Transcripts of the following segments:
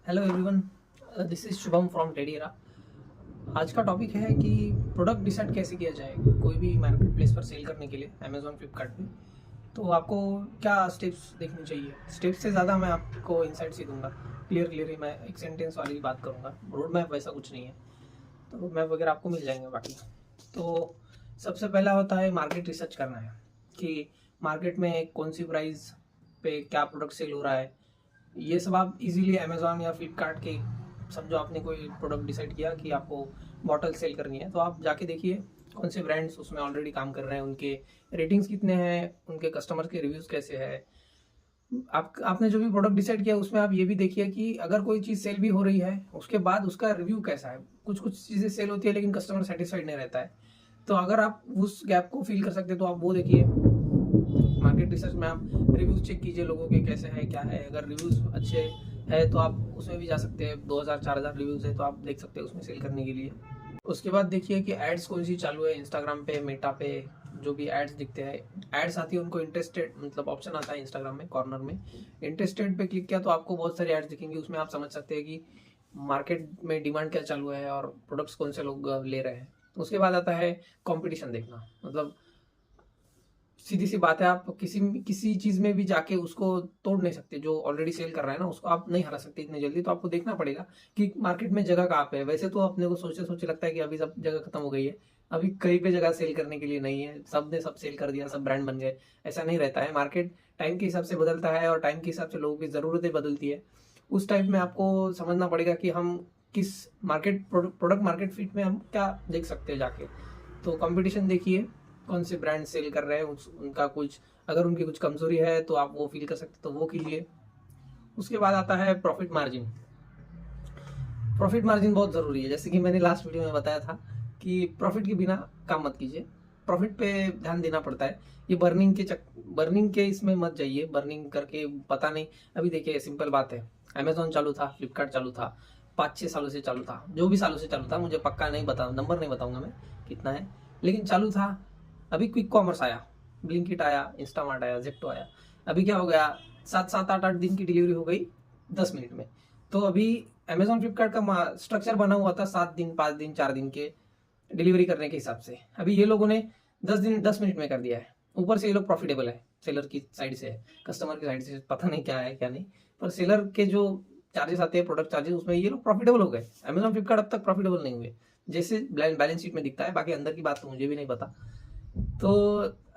Hello everyone, this is Shubham from टेडीरा। आज का टॉपिक है कि प्रोडक्ट डिसाइड कैसे किया जाए कोई भी मार्केट प्लेस पर सेल करने के लिए अमेजोन फ्लिपकार्ट पे। तो आपको क्या स्टेप्स देखनी चाहिए। स्टेप्स से ज़्यादा मैं आपको इंसाइट्स ही दूंगा। क्लियरली मैं एक सेंटेंस वाली बात करूँगा। रोड मैप वैसा कुछ नहीं है, तो रोड मैप वगैरह आपको मिल जाएंगे बाकी। तो सबसे पहला होता है मार्केट रिसर्च करना है कि मार्केट में कौन सी प्राइस पे क्या प्रोडक्ट सेल हो रहा है। ये सब आप इजीली अमेजोन या फ्लिपकार्ट के, समझो आपने कोई प्रोडक्ट डिसाइड किया कि आपको बॉटल सेल करनी है, तो आप जाके देखिए कौन से ब्रांड्स उसमें ऑलरेडी काम कर रहे हैं, उनके रेटिंग्स कितने हैं, उनके कस्टमर के रिव्यूज़ कैसे हैं। आपने जो भी प्रोडक्ट डिसाइड किया उसमें आप ये भी देखिए कि अगर कोई चीज़ सेल भी हो रही है उसके बाद उसका रिव्यू कैसा है। कुछ कुछ चीज़ें सेल होती है लेकिन कस्टमर सेटिस्फाइड नहीं रहता है, तो अगर आप उस गैप को फिल कर सकते हैं तो आप वो देखिए। मार्केट रिसर्च में आप रिव्यूज चेक कीजिए लोगों के कैसे है क्या है। अगर रिव्यूज अच्छे है तो आप उसमें भी जा सकते हैं। 2000-4000 रिव्यूज है तो आप देख सकते हैं उसमें सेल करने के लिए। उसके बाद देखिए कि एड्स कौन सी चालू है इंस्टाग्राम पे, मेटा पे। जो भी एड्स दिखते हैं, एड्स आती है उनको इंटरेस्टेड मतलब ऑप्शन आता है इंस्टाग्राम में कॉर्नर में। इंटरेस्टेड पे क्लिक किया तो आपको बहुत सारी एड्स दिखेंगी। उसमें आप समझ सकते हैं कि मार्केट में डिमांड क्या चालू है और प्रोडक्ट्स कौन से लोग ले रहे हैं। उसके बाद आता है कंपटीशन देखना। मतलब सीधी सी बात है, आप किसी किसी चीज में भी जाके उसको तोड़ नहीं सकते। जो ऑलरेडी सेल कर रहा है ना उसको आप नहीं हरा सकते इतनी जल्दी। तो आपको देखना पड़ेगा कि मार्केट में जगह कहाँ पे है। वैसे तो अपने को सोचते सोचते लगता है कि अभी सब जगह खत्म हो गई है, अभी कहीं पे जगह सेल करने के लिए नहीं है, सब ने सब सेल कर दिया, सब ब्रांड बन गए। ऐसा नहीं रहता है। मार्केट टाइम के हिसाब से बदलता है और टाइम के हिसाब से लोगों की ज़रूरतें बदलती है। उस टाइम में आपको समझना पड़ेगा कि हम किस मार्केट प्रोडक्ट मार्केट फिट में हम क्या देख सकते हैं जाके। तो कंपटीशन देखिए कौन से ब्रांड सेल कर रहे हैं, उनका कुछ, अगर उनकी कुछ कमजोरी है तो आप वो फील कर सकते तो वो कीजिए। उसके बाद आता है प्रॉफिट मार्जिन। प्रॉफिट मार्जिन बहुत ज़रूरी है। जैसे कि मैंने लास्ट वीडियो में बताया था कि प्रॉफिट के बिना काम मत कीजिए, प्रॉफिट पे ध्यान देना पड़ता है। ये बर्निंग के इसमें मत जाइए। बर्निंग करके पता नहीं, अभी देखिए सिंपल बात है, अमेजोन चालू था, फ्लिपकार्ट चालू था, 5-6 सालों से चालू था, जो भी सालों से चालू था, मुझे पक्का नहीं बता, नंबर नहीं बताऊंगा मैं कितना है, लेकिन चालू था। अभी क्विक कॉमर्स आया, ब्लिंकिट आया, इंस्टामार्ट आया, जेप्टो आया। अभी क्या हो गया, 7-7 8-8 दिन की डिलीवरी हो गई 10 मिनट में। तो अभी अमेजोन फ्लिपकार्ट का स्ट्रक्चर बना हुआ था 7 दिन, 5 दिन, 4 दिन के डिलीवरी करने के हिसाब से। अभी ये लोगों ने 10 दिन 10 मिनट में कर दिया है। ऊपर से ये लोग प्रॉफिटेबल है, सेलर की साइड से है, कस्टमर की साइड से पता नहीं क्या है क्या नहीं, पर सेलर के जो चार्जेस आते हैं, प्रोडक्ट चार्जेस, उसमें ये लोग प्रॉफिटेबल हो गए। अमेजोन फ्लिपकार्ट अब तक प्रॉफिटेबल नहीं हुए, जैसे बैलेंस शीट में दिखता है। बाकी अंदर की बात तो मुझे भी नहीं पता। तो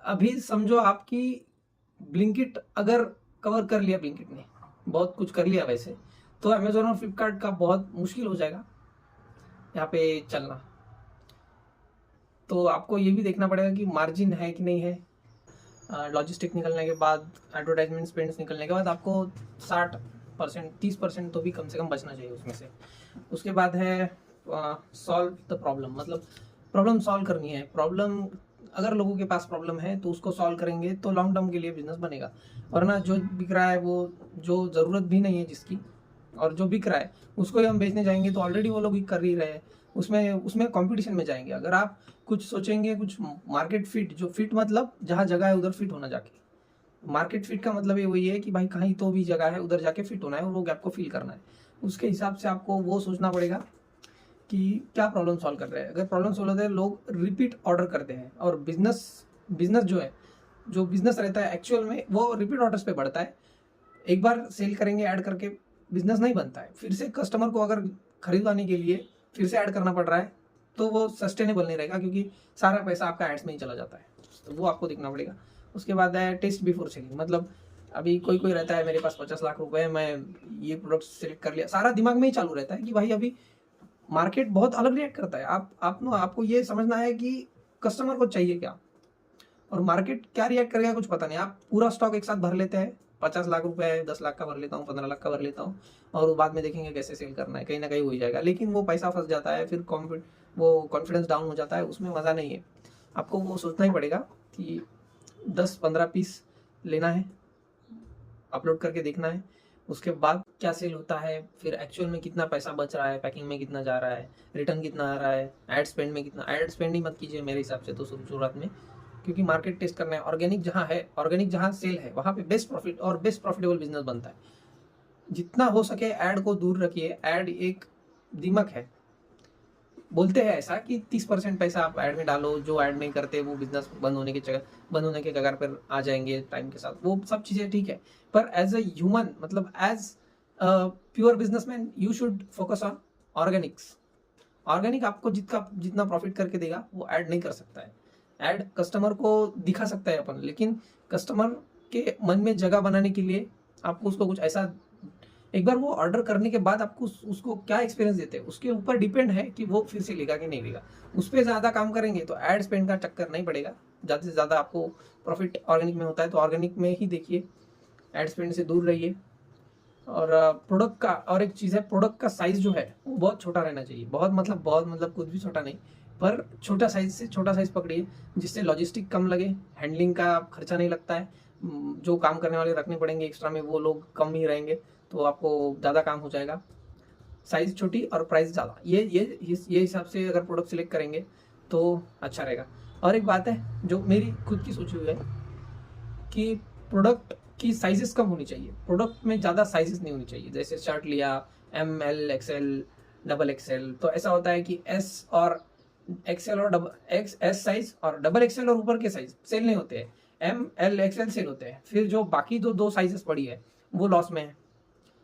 अभी समझो आपकी ब्लिंकिट अगर कवर कर लिया, ब्लिंकिट ने बहुत कुछ कर लिया वैसे, तो अमेजोन और फ्लिपकार्ट का बहुत मुश्किल हो जाएगा यहाँ पे चलना। तो आपको ये भी देखना पड़ेगा कि मार्जिन है कि नहीं है। लॉजिस्टिक निकलने के बाद, एडवर्टाइजमेंट स्पेंड्स निकलने के बाद आपको 60% 30% तो भी कम से कम बचना चाहिए उसमें से। उसके बाद है सॉल्व द प्रॉब्लम। मतलब प्रॉब्लम सॉल्व करनी है। प्रॉब्लम, अगर लोगों के पास प्रॉब्लम है तो उसको सॉल्व करेंगे तो लॉन्ग टर्म के लिए बिजनेस बनेगा। वरना जो बिक रहा है वो, जो ज़रूरत भी नहीं है जिसकी, और जो बिक रहा है उसको ही हम बेचने जाएंगे तो ऑलरेडी वो लोग कर ही रहे हैं। उसमें उसमें कंपटीशन में जाएंगे। अगर आप कुछ सोचेंगे, कुछ मार्केट फिट, जो फिट मतलब जहाँ जगह है उधर फिट होना जाके। मार्केट फिट का मतलब ये वही है कि भाई कहीं तो भी जगह है उधर जाके फिट होना है और वो गैप को फिल करना है। उसके हिसाब से आपको वो सोचना पड़ेगा कि क्या प्रॉब्लम सॉल्व कर रहे हैं। अगर प्रॉब्लम सॉल्व होता है, लोग रिपीट ऑर्डर करते हैं, और बिजनेस बिजनेस जो है, जो बिजनेस रहता है एक्चुअल में वो रिपीट ऑर्डर्स पे बढ़ता है। एक बार सेल करेंगे ऐड करके बिजनेस नहीं बनता है। फिर से कस्टमर को अगर खरीदवाने के लिए फिर से ऐड करना पड़ रहा है तो वो सस्टेनेबल नहीं रहेगा, क्योंकि सारा पैसा आपका एड्स में ही चला जाता है। तो वो आपको देखना पड़ेगा। उसके बाद है टेस्ट बिफोर सेलिंग। मतलब अभी कोई कोई रहता है, मेरे पास 50 लाख रुपए, मैं ये प्रोडक्ट सेलेक्ट कर लिया, सारा दिमाग में ही चालू रहता है कि भाई अभी मार्केट बहुत अलग रिएक्ट करता है। आपको ये समझना है कि कस्टमर को चाहिए क्या और मार्केट क्या रिएक्ट करेगा, कुछ पता नहीं। आप पूरा स्टॉक एक साथ भर लेते हैं, 50 लाख रुपए है, 10 लाख का भर लेता हूँ, 15 लाख का भर लेता हूँ, और बाद में देखेंगे कैसे सेल करना है, कहीं ना कहीं हो ही जाएगा। लेकिन वो पैसा फंस जाता है, फिर वो कॉन्फिडेंस डाउन हो जाता है, उसमें मज़ा नहीं है। आपको वो सोचना ही पड़ेगा कि 10-15 पीस लेना है, अपलोड करके देखना है, उसके बाद क्या सेल होता है, फिर एक्चुअल में कितना पैसा बच रहा है, पैकिंग में कितना जा रहा है, रिटर्न कितना आ रहा है, एड स्पेंड में कितना। एड स्पेंड ही मत कीजिए मेरे हिसाब से तो शुरुआत में, क्योंकि मार्केट टेस्ट करना है। ऑर्गेनिक जहाँ है, ऑर्गेनिक जहाँ सेल है वहाँ पे बेस्ट प्रॉफिट और बेस्ट प्रॉफिटेबल बिजनेस बनता है। जितना हो सके ऐड को दूर रखिए। ऐड एक दीमक है। बोलते हैं ऐसा कि 30% पैसा आप ऐड में डालो, जो ऐड नहीं करते वो बिजनेस बंद होने के कगार पर आ जाएंगे टाइम के साथ। वो सब चीज़ें ठीक है, पर एज अ ह्यूमन, मतलब as pure businessman you should focus on organics. Organic आपको जितना प्रॉफिट करके देगा वो ऐड नहीं कर सकता है। ऐड कस्टमर को दिखा सकता है अपन, लेकिन कस्टमर के मन में जगह बनाने के लिए आपको उसको कुछ ऐसा, एक बार वो ऑर्डर करने के बाद आपको उसको क्या एक्सपीरियंस देते हैं उसके ऊपर डिपेंड है कि वो फिर से लेगा कि नहीं लेगा। उस पर ज़्यादा काम करेंगे तो ऐड स्पेंड का चक्कर नहीं पड़ेगा। ज़्यादा से ज़्यादा आपको प्रॉफिट ऑर्गेनिक में होता है तो ऑर्गेनिक में ही देखिए, ऐड स्पेंड से दूर रहिए। और प्रोडक्ट का और एक चीज़ है, प्रोडक्ट का साइज जो है वो बहुत छोटा रहना चाहिए। बहुत मतलब कुछ भी छोटा नहीं, पर छोटा साइज से छोटा साइज पकड़िए, जिससे लॉजिस्टिक कम लगे, हैंडलिंग का खर्चा नहीं लगता है। जो काम करने वाले रखने पड़ेंगे एक्स्ट्रा में वो लोग कम ही रहेंगे, तो आपको ज़्यादा काम हो जाएगा। साइज छोटी और प्राइस ज़्यादा, ये हिसाब से अगर प्रोडक्ट सिलेक्ट करेंगे तो अच्छा रहेगा। और एक बात है जो मेरी खुद की सोची हुई है कि प्रोडक्ट की साइजेस कम होनी चाहिए। प्रोडक्ट में ज़्यादा साइजेस नहीं होनी चाहिए। जैसे शर्ट लिया ML XL XXL, तो ऐसा होता है कि S और XL और S साइज और XXL और ऊपर के साइज सेल नहीं होते हैं। ML XL सेल होते हैं। फिर जो बाकी दो साइजेस पड़ी है वो लॉस में है।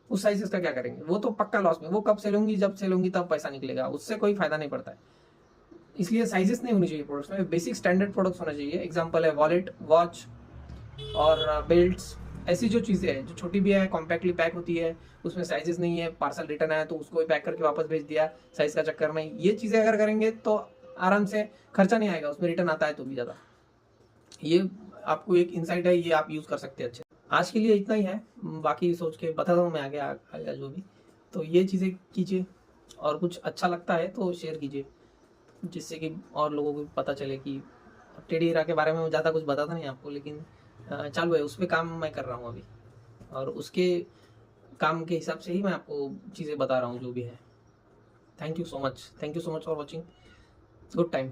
उस साइजेस का क्या करेंगे? वो तो पक्का लॉस में। वो कब सेल होंगी? जब सेल होंगी तब पैसा निकलेगा, उससे कोई फायदा नहीं पड़ता है। इसलिए साइजेस नहीं होनी चाहिए प्रोडक्ट्स में, बेसिक स्टैंडर्ड प्रोडक्ट्स होना चाहिए। एग्जांपल है वॉलेट, वॉच और बेल्ट्स। ऐसी जो चीज़ें हैं जो छोटी भी है, कॉम्पैक्टली पैक होती है, उसमें साइजेस नहीं है, पार्सल रिटर्न आया तो उसको भी पैक करके वापस भेज दिया, साइज का चक्कर नहीं। ये चीज़ें अगर करेंगे तो आराम से खर्चा नहीं आएगा, उसमें रिटर्न आता है तो भी ज़्यादा। ये आपको एक इंसाइट है, ये आप यूज़ कर सकते हैं अच्छे। आज के लिए इतना ही है, बाकी सोच के बताता हूँ मैं आगे आगे जो भी। तो ये चीज़ें कीजिए, और कुछ अच्छा लगता है तो शेयर कीजिए, जिससे कि और लोगों को पता चले कि टेढ़ी हीरा के बारे में ज़्यादा कुछ बताता नहीं आपको, लेकिन चालू है, उस पर काम मैं कर रहा हूँ अभी, और उसके काम के हिसाब से ही मैं आपको चीज़ें बता रहा हूँ जो भी है। Thank you so much for watching. Good time.